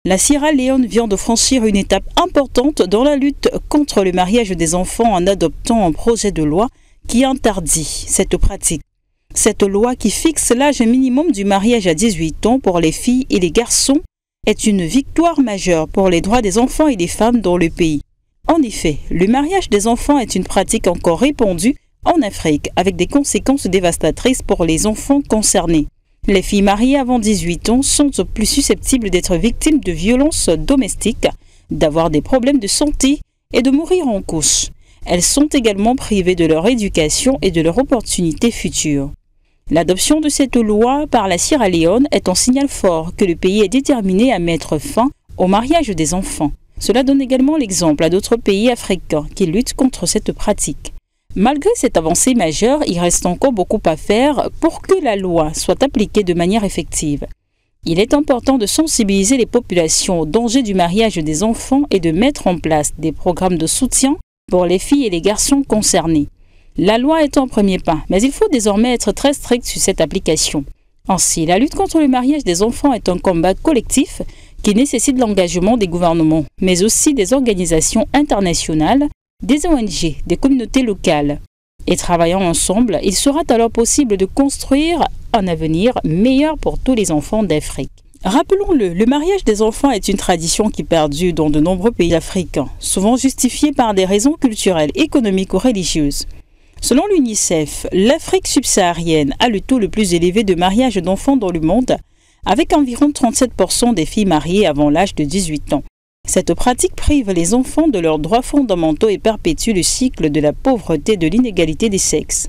La Sierra Leone vient de franchir une étape importante dans la lutte contre le mariage des enfants en adoptant un projet de loi qui interdit cette pratique. Cette loi qui fixe l'âge minimum du mariage à 18 ans pour les filles et les garçons est une victoire majeure pour les droits des enfants et des femmes dans le pays. En effet, le mariage des enfants est une pratique encore répandue en Afrique avec des conséquences dévastatrices pour les enfants concernés. Les filles mariées avant 18 ans sont plus susceptibles d'être victimes de violences domestiques, d'avoir des problèmes de santé et de mourir en couche. Elles sont également privées de leur éducation et de leurs opportunités futures. L'adoption de cette loi par la Sierra Leone est un signal fort que le pays est déterminé à mettre fin au mariage des enfants. Cela donne également l'exemple à d'autres pays africains qui luttent contre cette pratique. Malgré cette avancée majeure, il reste encore beaucoup à faire pour que la loi soit appliquée de manière effective. Il est important de sensibiliser les populations au danger du mariage des enfants et de mettre en place des programmes de soutien pour les filles et les garçons concernés. La loi est un premier pas, mais il faut désormais être très strict sur cette application. Ainsi, la lutte contre le mariage des enfants est un combat collectif qui nécessite l'engagement des gouvernements, mais aussi des organisations internationales, des ONG, des communautés locales. Et travaillant ensemble, il sera alors possible de construire un avenir meilleur pour tous les enfants d'Afrique. Rappelons-le, le mariage des enfants est une tradition qui perdure dans de nombreux pays africains, souvent justifiée par des raisons culturelles, économiques ou religieuses. Selon l'UNICEF, l'Afrique subsaharienne a le taux le plus élevé de mariage d'enfants dans le monde, avec environ 37% des filles mariées avant l'âge de 18 ans. Cette pratique prive les enfants de leurs droits fondamentaux et perpétue le cycle de la pauvreté et de l'inégalité des sexes.